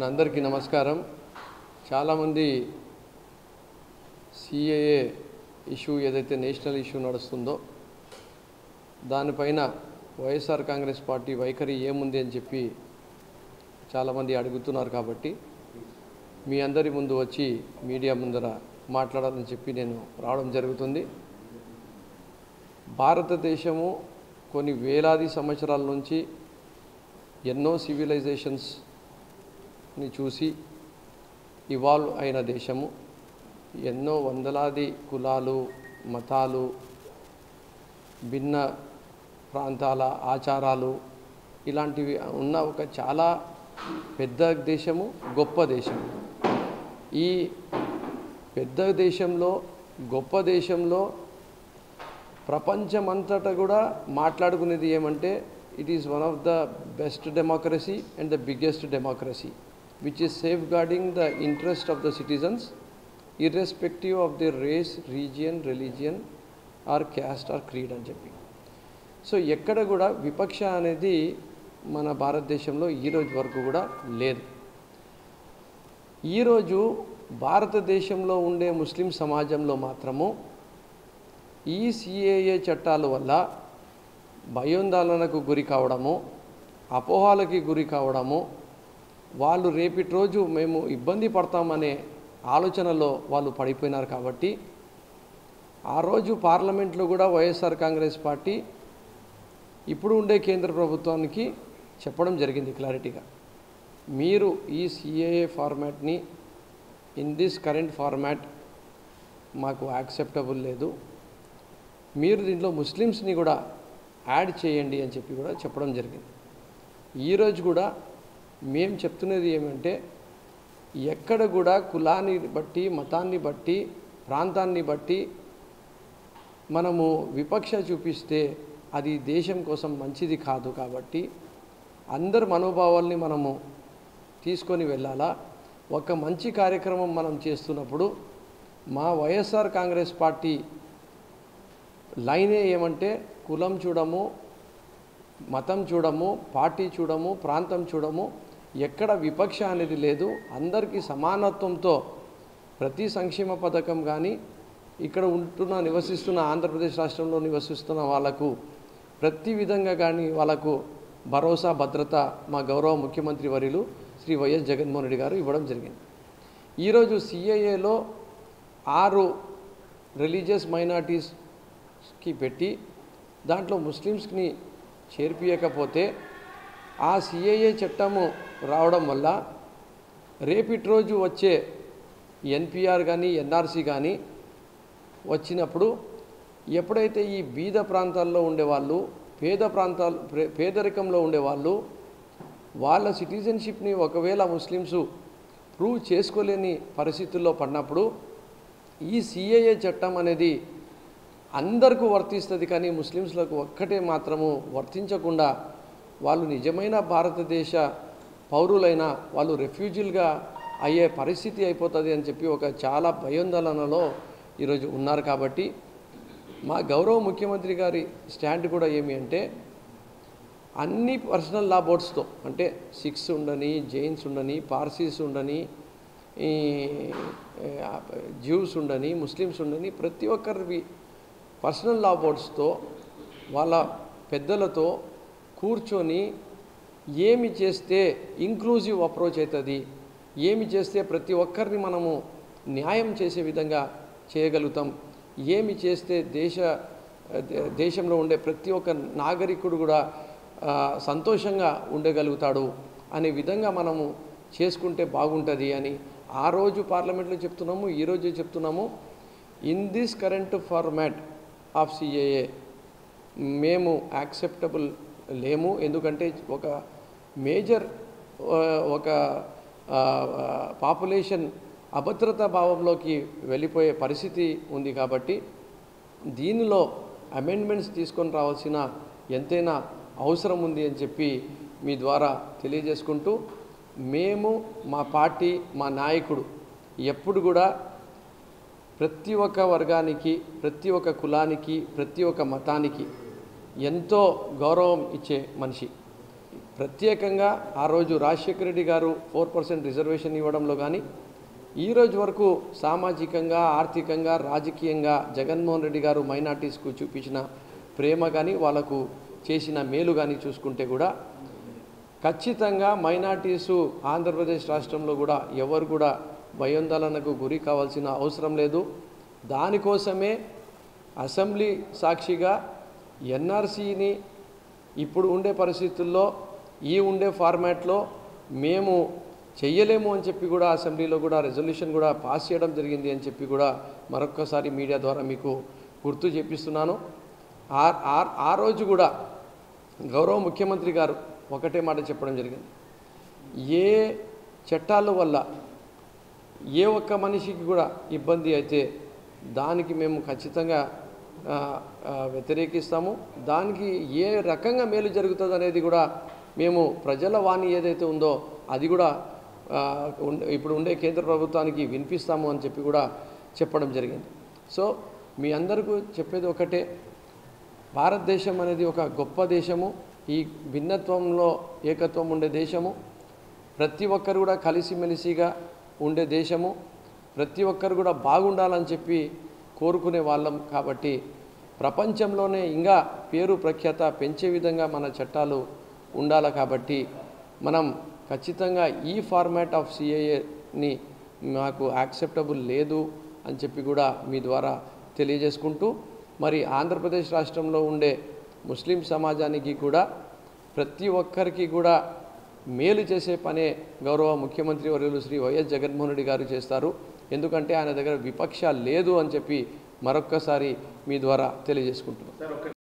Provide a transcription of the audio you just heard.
అందరికీ నమస్కారం. చాలామంది సిఏఏ ఇష్యూ ఏదైతే నేషనల్ ఇష్యూ నడుస్తుందో దానిపైన వైఎస్ఆర్ కాంగ్రెస్ పార్టీ వైఖరి ఏముంది అని చెప్పి చాలామంది అడుగుతున్నారు. కాబట్టి మీ అందరి ముందు వచ్చి మీడియా ముందర మాట్లాడాలని చెప్పి నేను రావడం జరుగుతుంది. భారతదేశము కొన్ని వేలాది సంవత్సరాల నుంచి ఎన్నో సివిలైజేషన్స్ని చూసి ఇవాల్వ్ అయిన దేశము. ఎన్నో వందలాది కులాలు, మతాలు, భిన్న ప్రాంతాల ఆచారాలు ఇలాంటివి ఉన్న ఒక చాలా పెద్ద దేశము, గొప్ప దేశము. ఈ పెద్ద దేశంలో, గొప్ప దేశంలో ప్రపంచమంతటా కూడా మాట్లాడుకునేది ఏమంటే it is one of the best democracy and the biggest democracy which is safeguarding the interest of the citizens irrespective of their race, region, religion or caste or creed అని చెప్పి. సో ఎక్కడ కూడా విపక్ష అనేది మన భారతదేశంలో ఈరోజు వరకు కూడా లేదు. ఈరోజు భారతదేశంలో ఉండే ముస్లిం సమాజంలో మాత్రము ఈ సిఏఏ చట్టాల వల్ల భయోందోళనకు గురి కావడము, అపోహలకి గురి కావడము, వాళ్ళు రేపటి రోజు మేము ఇబ్బంది పడతామనే ఆలోచనలో వాళ్ళు పడిపోయినారు. కాబట్టి ఆ రోజు పార్లమెంట్లో కూడా వైఎస్ఆర్ కాంగ్రెస్ పార్టీ ఇప్పుడు ఉండే కేంద్ర ప్రభుత్వానికి చెప్పడం జరిగింది క్లారిటీగా, మీరు ఈ సిఏఏ ఫార్మాట్ని ఇన్ దిస్ కరెంట్ ఫార్మాట్ మాకు యాక్సెప్టబుల్ లేదు, మీరు దీంట్లో ముస్లిమ్స్ని కూడా యాడ్ చేయండి అని చెప్పి కూడా చెప్పడం జరిగింది. ఈరోజు కూడా మేము చెప్తున్నది ఏమంటే ఎక్కడ కూడా కులాన్ని బట్టి, మతాన్ని బట్టి, ప్రాంతాన్ని బట్టి మనము విపక్ష చూపిస్తే అది దేశం కోసం మంచిది కాదు. కాబట్టి అందరి మనోభావాల్ని మనము తీసుకొని వెళ్ళాలా. ఒక మంచి కార్యక్రమం మనం చేస్తున్నప్పుడు మా వైఎస్ఆర్ కాంగ్రెస్ పార్టీ లైనే ఏమంటే కులం చూడము, మతం చూడము, పార్టీ చూడము, ప్రాంతం చూడము, ఎక్కడ విపక్ష అనేది లేదు. అందరికీ సమానత్వంతో ప్రతి సంక్షేమ పథకం కానీ ఇక్కడ నివసిస్తున్న ఆంధ్రప్రదేశ్ రాష్ట్రంలో నివసిస్తున్న వాళ్ళకు ప్రతి విధంగా కానీ వాళ్ళకు భరోసా, భద్రత మా గౌరవ ముఖ్యమంత్రి వర్యులు శ్రీ వైఎస్ జగన్మోహన్ రెడ్డి గారు ఇవ్వడం జరిగింది. ఈరోజు సిఏఏలో 6 రిలీజియస్ మైనారిటీస్కి పెట్టి దాంట్లో ముస్లిమ్స్ని చేర్పియకపోతే ఆ సిఏఏ చట్టము రావడం వల్ల రేపటి రోజు వచ్చే ఎన్పిఆర్ కానీ ఎన్ఆర్సీ కానీ వచ్చినప్పుడు ఎప్పుడైతే ఈ బీద ప్రాంతాల్లో ఉండేవాళ్ళు, పేదరికంలో ఉండేవాళ్ళు వాళ్ళ సిటిజన్షిప్ని ఒకవేళ ముస్లిమ్స్ ప్రూవ్ చేసుకోలేని పరిస్థితుల్లో పడినప్పుడు ఈ సిఏఏ చట్టం అనేది అందరికీ వర్తిస్తుంది. కానీ ముస్లిమ్స్లకు ఒక్కటే మాత్రము వర్తించకుండా వాళ్ళు నిజమైన భారతదేశ పౌరులైన వాళ్ళు రెఫ్యూజీలుగా అయ్యే పరిస్థితి అయిపోతుంది అని చెప్పి ఒక చాలా భయోందోళనలో ఈరోజు ఉన్నారు. కాబట్టి మా గౌరవ ముఖ్యమంత్రి గారి స్టాండ్ కూడా ఏమి అంటే అన్ని పర్సనల్ లా బోర్డ్స్తో, అంటే సిఖ్స్ ఉండని, జైన్స్ ఉండని, పార్సీస్ ఉండని, జ్యూస్ ఉండని, ముస్లిమ్స్ ఉండని, ప్రతి ఒక్కరి పర్సనల్ లా బోర్డ్స్తో వాళ్ళ పెద్దలతో కూర్చొని ఏమి చేస్తే ఇంక్లూజివ్ అప్రోచ్ అవుతుంది, ఏమి చేస్తే ప్రతి ఒక్కరిని మనము న్యాయం చేసే విధంగా చేయగలుగుతాం, ఏమి చేస్తే దేశంలో ఉండే ప్రతి ఒక్క నాగరికుడు కూడా సంతోషంగా ఉండగలుగుతాడు అనే విధంగా మనము చేసుకుంటే బాగుంటుంది అని ఆ రోజు పార్లమెంట్లో చెప్తున్నాము, ఈరోజు చెప్తున్నాము. In this current format of CAA మేము యాక్సెప్టబుల్ లేము. ఎందుకంటే ఒక మేజర్ ఒక పాపులేషన్ అభద్రతా భావంలోకి వెళ్ళిపోయే పరిస్థితి ఉంది. కాబట్టి దీనిలో అమెండ్మెంట్స్ తీసుకొని రావాల్సిన ఎంతైనా అవసరం ఉంది అని చెప్పి మీ ద్వారా తెలియజేసుకుంటూ, మేము మా పార్టీ, మా నాయకుడు ఎప్పుడు కూడా ప్రతి ఒక్క వర్గానికి, ప్రతి ఒక్క కులానికి, ప్రతి ఒక్క మతానికి ఎంతో గౌరవం ఇచ్చే మనిషి. ప్రత్యేకంగా ఆ రోజు రాజశేఖర రెడ్డి గారు 4% రిజర్వేషన్ ఇవ్వడంలో కానీ ఈ రోజు వరకు సామాజికంగా, ఆర్థికంగా, రాజకీయంగా జగన్మోహన్ రెడ్డి గారు మైనార్టీస్కు చూపించిన ప్రేమ కానీ వాళ్ళకు చేసిన మేలు కానీ చూసుకుంటే కూడా ఖచ్చితంగా మైనార్టీసు ఆంధ్రప్రదేశ్ రాష్ట్రంలో కూడా ఎవరు కూడా భయోందోళనకు గురి కావాల్సిన అవసరం లేదు. దానికోసమే అసెంబ్లీ సాక్షిగా ఎన్ఆర్సీని ఇప్పుడు ఉండే పరిస్థితుల్లో ఈ ఉండే ఫార్మాట్లో మేము చెయ్యలేము అని చెప్పి కూడా అసెంబ్లీలో కూడా రెజల్యూషన్ కూడా పాస్ చేయడం జరిగింది అని చెప్పి కూడా మరొక్కసారి మీడియా ద్వారా మీకు గుర్తు చేపిస్తున్నాను. ఆ రోజు కూడా గౌరవ ముఖ్యమంత్రి గారు ఒకటే మాట చెప్పడం జరిగింది, ఏ చట్టాల వల్ల ఏ ఒక్క మనిషికి కూడా ఇబ్బంది అయితే దానికి మేము ఖచ్చితంగా వ్యతిరేకిస్తాము. దానికి ఏ రకంగా మేలు జరుగుతుంది అనేది కూడా మేము ప్రజల వాణి ఏదైతే ఉందో అది కూడా ఇప్పుడు ఉండే కేంద్ర ప్రభుత్వానికి వినిపిస్తాము అని చెప్పి కూడా చెప్పడం జరిగింది. సో మీ అందరికీ చెప్పేది ఒకటే, భారతదేశం అనేది ఒక గొప్ప దేశము, ఈ భిన్నత్వంలో ఏకత్వం ఉండే దేశము, ప్రతి ఒక్కరు కూడా కలిసిమెలిసిగా ఉండే దేశము, ప్రతి ఒక్కరు కూడా బాగుండాలని చెప్పి కోరుకునే వాళ్ళం. కాబట్టి ప్రపంచంలోనే ఇంకా పేరు ప్రఖ్యాత పెంచే విధంగా మన చట్టాలు ఉండాలి. కాబట్టి మనం ఖచ్చితంగా ఈ ఫార్మాట్ ఆఫ్ సిఏఏని మాకు యాక్సెప్టబుల్ లేదు అని చెప్పి కూడా మీ ద్వారా తెలియజేసుకుంటూ, మరి ఆంధ్రప్రదేశ్ రాష్ట్రంలో ఉండే ముస్లిం సమాజానికి కూడా ప్రతి ఒక్కరికి కూడా మేలు చేసే పనే గౌరవ ముఖ్యమంత్రి వర్యులు శ్రీ వైఎస్ జగన్మోహన్ రెడ్డి గారు చేస్తారు. ఎందుకంటే ఆయన దగ్గర విపక్ష లేదు అని చెప్పి మరొక్కసారి మీ ద్వారా తెలియజేసుకుంటున్నాను.